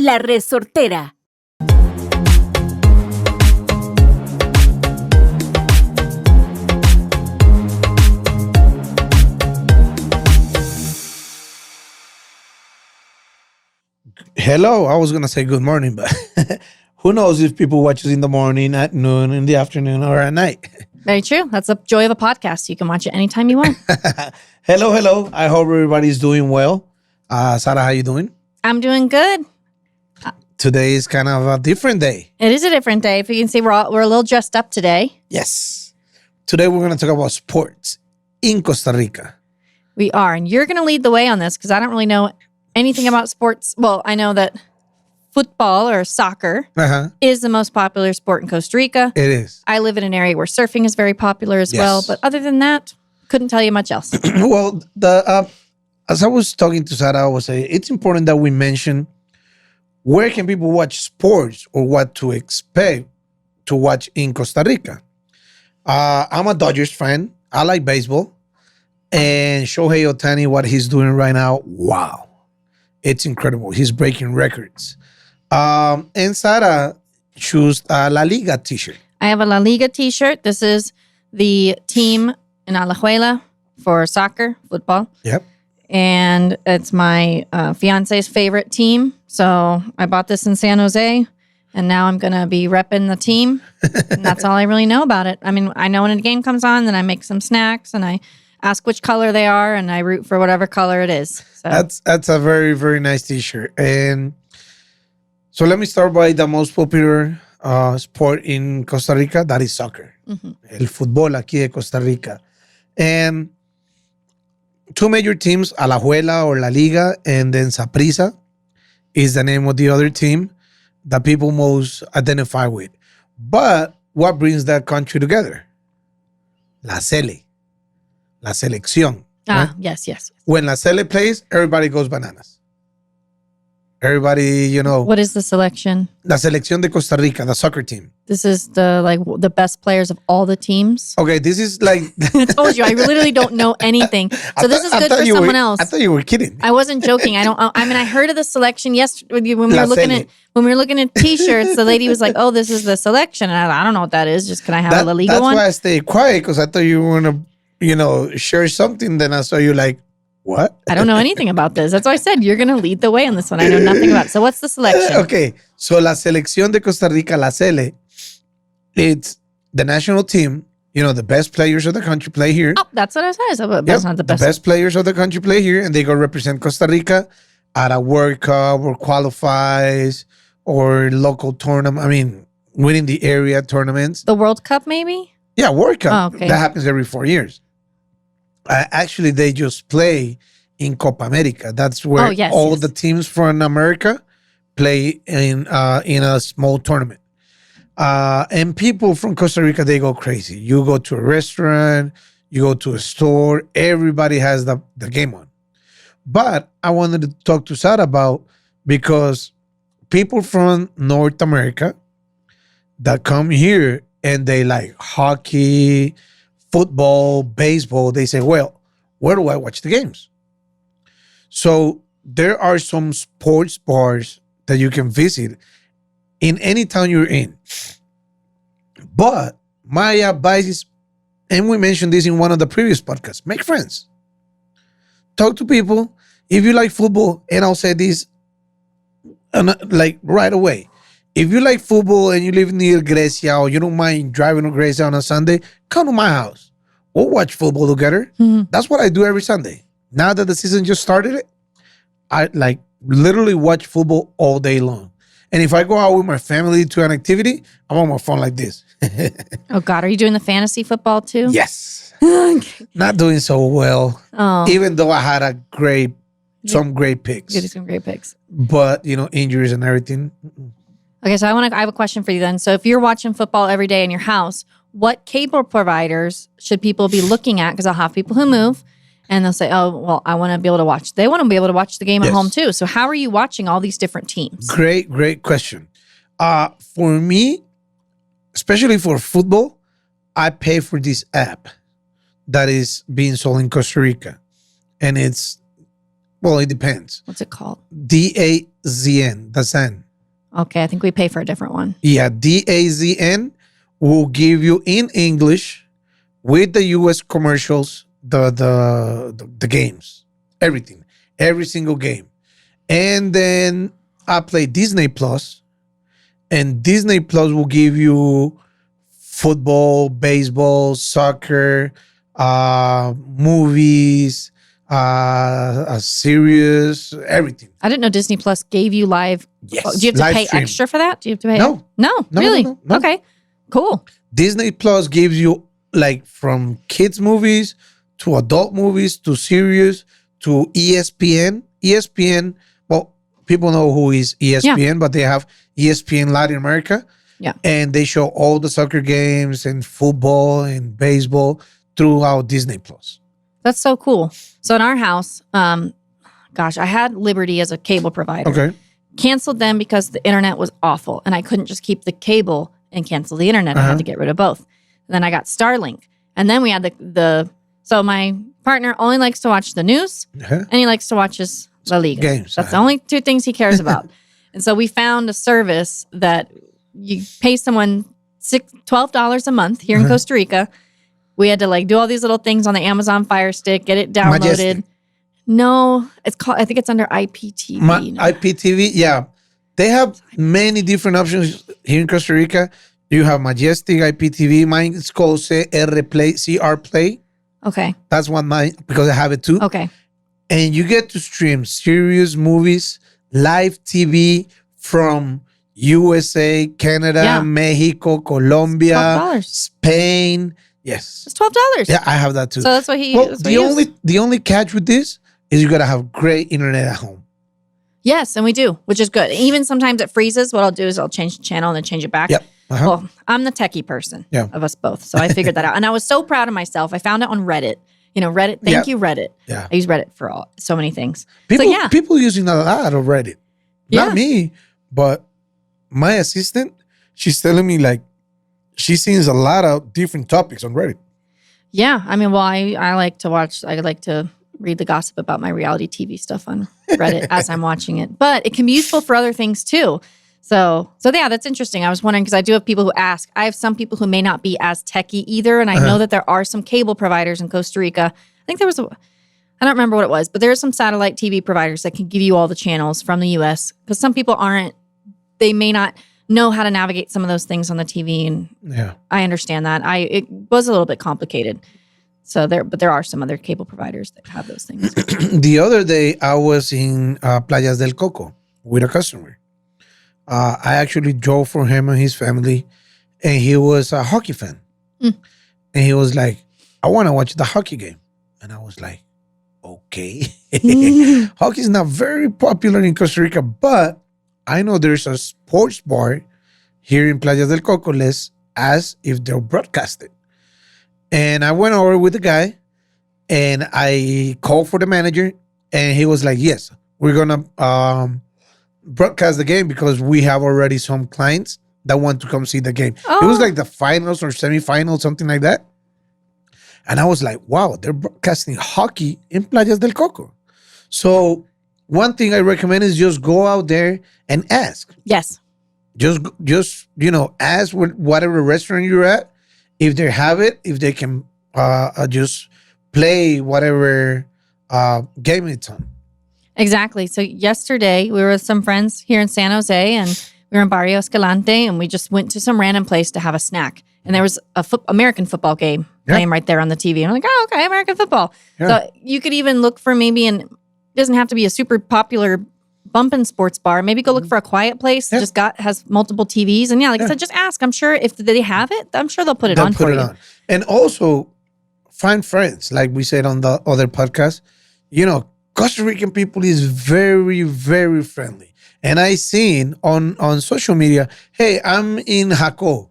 La Resortera. Hello, I was going to say good morning, but who knows if people watch us in the morning, at noon, in the afternoon, or at night. Very true. That's the joy of a podcast. You can watch it anytime you want. Hello. I hope everybody's doing well. Sarah, how you doing? I'm doing good. Today is kind of a different day. It is a different day. If you can see, we're a little dressed up today. Yes. Today we're going to talk about sports in Costa Rica. We are. And you're going to lead the way on this because I don't really know anything about sports. Well, I know that football or soccer is the most popular sport in Costa Rica. It is. I live in an area where surfing is very popular as well. But other than that, couldn't tell you much else. Well, as I was talking to Sarah, I was saying it's important that we mention where can people watch sports or what to expect to watch in Costa Rica. I'm a Dodgers fan. I like baseball. And Shohei Ohtani, what he's doing right now, wow. It's incredible. He's breaking records. And Sarah chose a La Liga t-shirt. I have a La Liga t-shirt. This is the team in Alajuela for soccer, football. Yep. And it's my fiance's favorite team. So I bought this in San Jose, and now I'm going to be repping the team. And that's all I really know about it. I mean, I know when a game comes on, then I make some snacks, and I ask which color they are, and I root for whatever color it is. So That's a very, very nice t-shirt. And so let me start by the most popular sport in Costa Rica. That is soccer. El fútbol aquí de Costa Rica. And two major teams, Alajuela or La Liga, and then Saprissa is the name of the other team that people most identify with. But what brings that country together? La Sele. La selección. Right? Yes. When La Sele plays, everybody goes bananas. Everybody, What is the selection? La selección de Costa Rica, the soccer team. This is the best players of all the teams. Okay, this is like... I told you, I literally don't know anything. So this is good for someone else. I thought you were kidding. I wasn't joking. I heard of the selection yesterday when we were looking at t-shirts. The lady was like, "Oh, this is the selection." And I don't know what that is. Just can I have a La Liga one? That's why I stayed quiet, because I thought you were going to, share something. Then I saw you like, what? I don't know anything about this. That's why I said you're going to lead the way on this one. I know nothing about it. So what's the selection? Okay. So La Selección de Costa Rica, La Sele, it's the national team. The best players of the country play here. Oh, that's what I said. So that's not the best. The best players of the country play here, and they go represent Costa Rica at a World Cup or qualifies or local tournament. I mean, winning the area tournaments. The World Cup, maybe? Yeah, World Cup. Oh, okay. That happens every 4 years. Actually, they just play in Copa America. That's where all the teams from America play in a small tournament. And people from Costa Rica, they go crazy. You go to a restaurant, you go to a store, everybody has the game on. But I wanted to talk to Sarah about, because people from North America that come here and they like hockey, football, baseball, they say, well, where do I watch the games? So there are some sports bars that you can visit in any town you're in. But my advice is, and we mentioned this in one of the previous podcasts, make friends. Talk to people. If you like football, and I'll say this like right away. If you like football and you live near Grecia, or you don't mind driving to Grecia on a Sunday, come to my house. We'll watch football together. That's what I do every Sunday. Now that the season just started, I like literally watch football all day long. And if I go out with my family to an activity, I'm on my phone like this. Oh, God. Are you doing the fantasy football too? Yes. Not doing so well. Oh. Even though I had some great picks. You did some great picks. But, injuries and everything. Okay, so I have a question for you then. So if you're watching football every day in your house, what cable providers should people be looking at? Because I'll have people who move and they'll say, oh, well, I want to be able to watch. They want to be able to watch the game at home too. So how are you watching all these different teams? Great question. For me, especially for football, I pay for this app that is being sold in Costa Rica. And it's Well, it depends. What's it called? DAZN, DAZN. Okay, I think we pay for a different one. Yeah, DAZN will give you in English with the US commercials the games, everything, every single game. And then I play Disney Plus, and Disney Plus will give you football, baseball, soccer, movies, a series, everything. I didn't know Disney Plus gave you live. Yes. Do you have to live pay stream. extra for that? Do you have to pay? No. No, No, really? no. Okay, cool. Disney Plus gives you like from kids movies to adult movies to series to ESPN. ESPN, well, people know who is ESPN, but they have ESPN Latin America. Yeah. And they show all the soccer games and football and baseball throughout Disney Plus. That's so cool. So in our house, gosh, I had Liberty as a cable provider. Okay. Canceled them because the internet was awful, and I couldn't just keep the cable and cancel the internet. I had to get rid of both. And then I got Starlink, and then we had the. So my partner only likes to watch the news, and he likes to watch his La Liga games. That's the only two things he cares about. And so we found a service that you pay someone $12 a month here in Costa Rica. We had to like do all these little things on the Amazon Fire Stick, get it downloaded. Majestic. No, it's called. I think it's under IPTV. IPTV, yeah. They have many different options here in Costa Rica. You have Majestic, IPTV. Mine is called CR Play. Okay. That's one mine because I have it too. Okay. And you get to stream series, movies, live TV from USA, Canada, Mexico, Colombia, $12. Spain. Yes. It's $12. Yeah, I have that too. So that's what he. Well, that's what the only catch with this is you gotta have great internet at home. Yes, and we do, which is good. Even sometimes it freezes. What I'll do is I'll change the channel and then change it back. Yep. Well, I'm the techie person of us both, so I figured that out, and I was so proud of myself. I found it on Reddit. You know, Reddit. Thank you, Reddit. Yeah. I use Reddit for so many things. People using a lot of Reddit. Not me, but my assistant. She's telling me like she sees a lot of different topics on Reddit. Yeah, I mean, well, I like to watch. I like to read the gossip about my reality TV stuff on Reddit as I'm watching it. But it can be useful for other things too. So yeah, that's interesting. I was wondering because I do have people who ask. I have some people who may not be as techie either, and I know that there are some cable providers in Costa Rica. I think there was I don't remember what it was, but there are some satellite TV providers that can give you all the channels from the U.S. because some people aren't. They may not know how to navigate some of those things on the TV, and I understand that. It was a little bit complicated. So there are some other cable providers that have those things. The other day, I was in Playas del Coco with a customer. I actually drove for him and his family, and he was a hockey fan. And he was like, I want to watch the hockey game. And I was like, okay. Hockey is not very popular in Costa Rica, but I know there's a sports bar here in Playas del Coco. Let's ask if they'll broadcast it. And I went over with the guy, and I called for the manager, and he was like, yes, we're going to broadcast the game because we have already some clients that want to come see the game. It was like the finals or semifinals, something like that. And I was like, wow, they're broadcasting hockey in Playas del Coco. So one thing I recommend is just go out there and ask. Yes. Just ask whatever restaurant you're at, if they have it, if they can just play whatever game it's on. Exactly. So yesterday we were with some friends here in San Jose, and we were in Barrio Escalante, and we just went to some random place to have a snack. And there was a American football game playing right there on the TV. And I'm like, oh, okay, American football. Yeah. So you could even look for maybe it doesn't have to be a super popular bumping sports bar. Maybe go look for a quiet place that has multiple TVs. And like I said, just ask. I'm sure if they have it, I'm sure they'll put it on for you. And also find friends. Like we said on the other podcast, Costa Rican people is very, very friendly. And I seen on social media, hey, I'm in Jaco.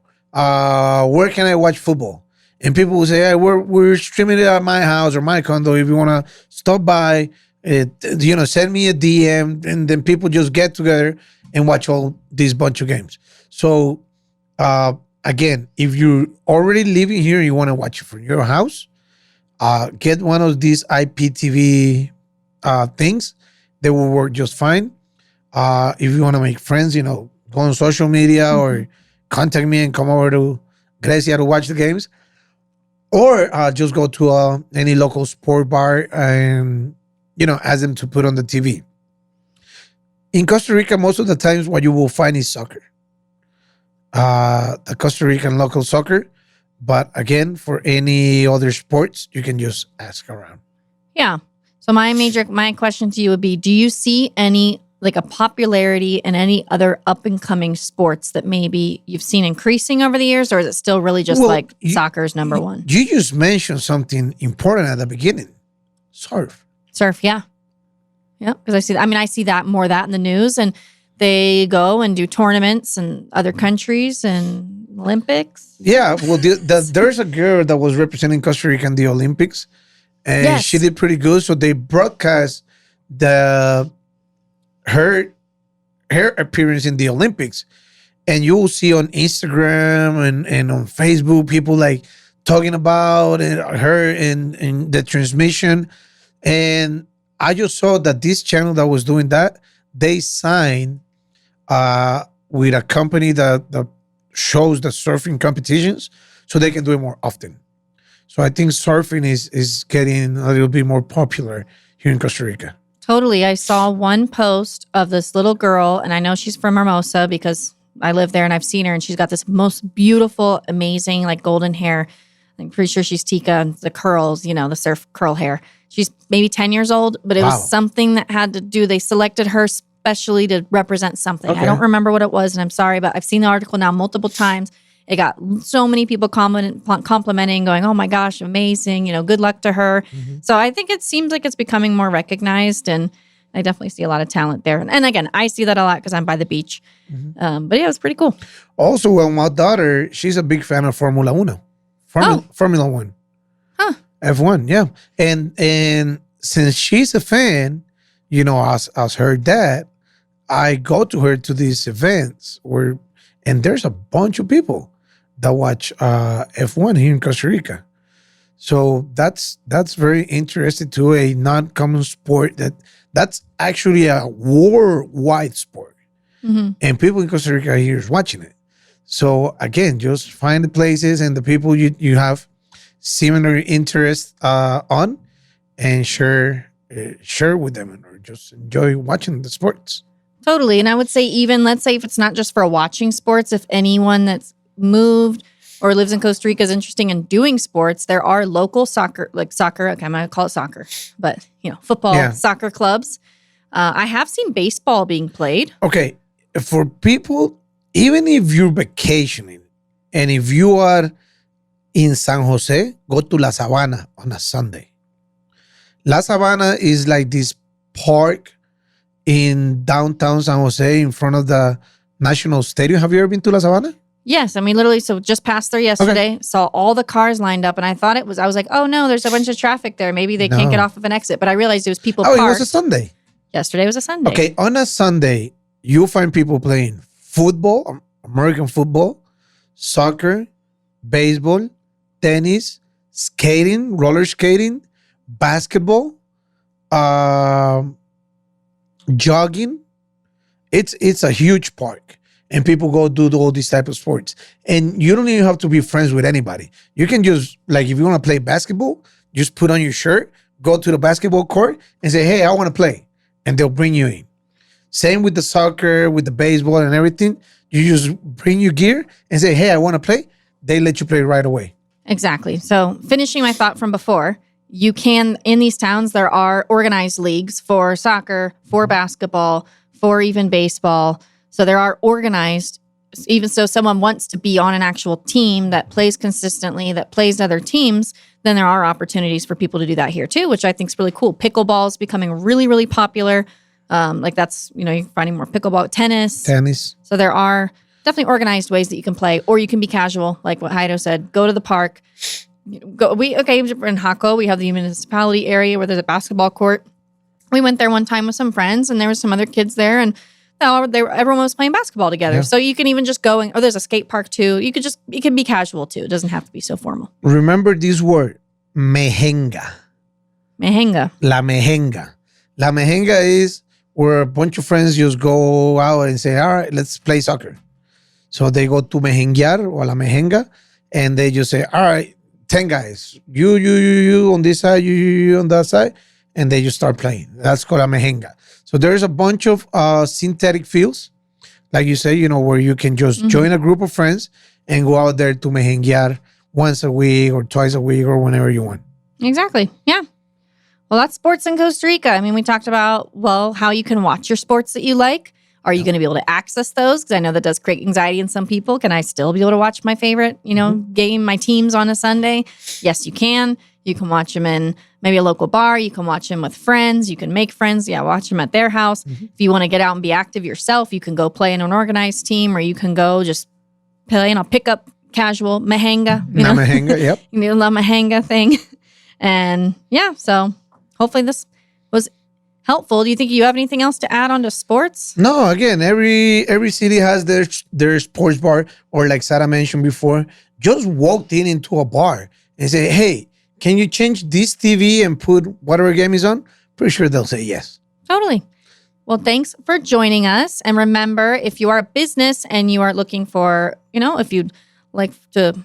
Where can I watch football? And people will say, hey, we're streaming it at my house or my condo. If you want to stop by, send me a DM. And then people just get together and watch all these bunch of games. So, again, if you're already living here and you want to watch it from your house, get one of these IPTV things they will work just fine. If you want to make friends, go on social media or contact me and come over to Grecia to watch the games. Or just go to any local sport bar and, ask them to put on the TV. In Costa Rica, most of the times what you will find is soccer. The Costa Rican local soccer. But again, for any other sports, you can just ask around. Yeah. So my question to you would be, do you see any like a popularity in any other up and coming sports that maybe you've seen increasing over the years, or is it still really just soccer's number one? You just mentioned something important at the beginning. Surf. Surf, yeah. Yeah, because I see that in the news, and they go and do tournaments in other countries and Olympics. Yeah, well, there's a girl that was representing Costa Rica in the Olympics, and she did pretty good. So they broadcast her appearance in the Olympics, and you will see on Instagram and on Facebook people like talking about her in the transmission. And I just saw that this channel that was doing that, they signed with a company that shows the surfing competitions, so they can do it more often. So I think surfing is getting a little bit more popular here in Costa Rica. Totally. I saw one post of this little girl, and I know she's from Hermosa because I live there and I've seen her, and she's got this most beautiful, amazing, like golden hair. I'm pretty sure she's Tika, and the curls, the surf curl hair. She's maybe 10 years old, but it was something that had to do, they selected her specially to represent something. Okay. I don't remember what it was, and I'm sorry, but I've seen the article now multiple times. It got so many people complimenting, going, oh my gosh, amazing, good luck to her. Mm-hmm. So I think it seems like it's becoming more recognized, and I definitely see a lot of talent there. And again, I see that a lot because I'm by the beach. Mm-hmm. But yeah, it was pretty cool. Also, well, my daughter, she's a big fan of Formula Uno. Formula One. Huh. F1, yeah. And since she's a fan, as her dad, I go to her to these events and there's a bunch of people that watch F1 here in Costa Rica. So that's very interesting to a non-common sport that's actually a worldwide sport. Mm-hmm. And people in Costa Rica here is watching it. So again, just find the places and the people you have similar interest on, and share with them, or just enjoy watching the sports. Totally. And I would say, even let's say if it's not just for watching sports, if anyone that's moved or lives in Costa Rica is interested in doing sports, there are local soccer. Okay, I'm going to call it soccer, but football, soccer clubs. I have seen baseball being played. Okay. For people, even if you're vacationing and if you are in San Jose, go to La Sabana on a Sunday. La Sabana is like this park in downtown San Jose in front of the National Stadium. Have you ever been to La Sabana? Yes. I mean, literally, so just passed there yesterday, saw all the cars lined up, and I was like, oh no, there's a bunch of traffic there. Maybe they can't get off of an exit. But I realized it was people parked. It was a Sunday. Yesterday was a Sunday. Okay, on a Sunday, you'll find people playing football, American football, soccer, baseball, tennis, skating, roller skating, basketball, jogging. It's a huge park, and people go do all these type of sports. And you don't even have to be friends with anybody. You can just, like, if you want to play basketball, just put on your shirt, go to the basketball court, and say, hey, I want to play. And they'll bring you in. Same with the soccer, with the baseball and everything. You just bring your gear and say, hey, I want to play. They let you play right away. Exactly. So finishing my thought from before, you can, in these towns, there are organized leagues for soccer, for basketball, for even baseball. So there are organized, even so someone wants to be on an actual team that plays consistently, that plays other teams, then there are opportunities for people to do that here too, which I think is really cool. Pickleball is becoming really, really popular. That's, you're finding more pickleball, tennis. So there are definitely organized ways that you can play, or you can be casual, like what Heido said. Go to the park. In Jaco, we have the municipality area where there's a basketball court. We went there one time with some friends, and there was some other kids there, and everyone was playing basketball together. Yeah. So you can even just go, or there's a skate park too. It can be casual too. It doesn't have to be so formal. Remember this word, mejenga. Mejenga. La mejenga. La mejenga is where a bunch of friends just go out and say, all right, let's play soccer. So they go to mejenguear or la mejenga, and they just say, all right, 10 guys, you on this side, you on that side, and they just start playing. That's called a mejenga. So there's a bunch of synthetic fields, like you say, where you can just join a group of friends and go out there to mejenguear once a week or twice a week or whenever you want. Exactly. Yeah. Well, that's sports in Costa Rica. I mean, we talked about, how you can watch your sports that you like. Are you going to be able to access those? Because I know that does create anxiety in some people. Can I still be able to watch my favorite, game, my teams on a Sunday? Yes, you can. You can watch them in maybe a local bar. You can watch them with friends. You can make friends. Yeah, watch them at their house. If you want to get out and be active yourself, you can go play in an organized team, or you can go just play, pick up casual mejenga. Mejenga, yep. You love mejenga thing. And yeah, so hopefully this was helpful. Do you think you have anything else to add on to sports? No, again, every city has their sports bar, or like Sarah mentioned before, just walked into a bar and say, hey, can you change this TV and put whatever game is on? Pretty sure they'll say yes. Totally. Well, thanks for joining us. And remember, if you are a business and you are looking for, if you'd like to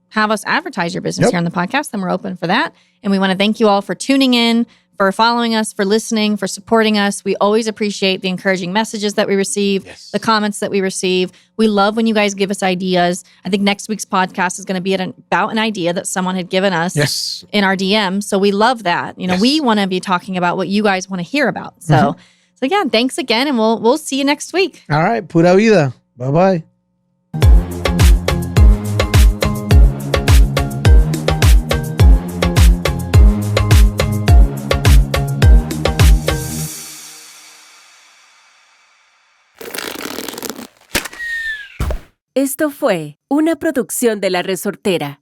have us advertise your business here on the podcast, then we're open for that. And we want to thank you all for tuning in, for following us, for listening, for supporting us. We always appreciate the encouraging messages that we receive, the comments that we receive. We love when you guys give us ideas. I think next week's podcast is going to be about an idea that someone had given us in our DM. So we love that. We want to be talking about what you guys want to hear about. So, yeah, thanks again, and we'll see you next week. All right, pura vida. Bye-bye. Esto fue una producción de La Resortera.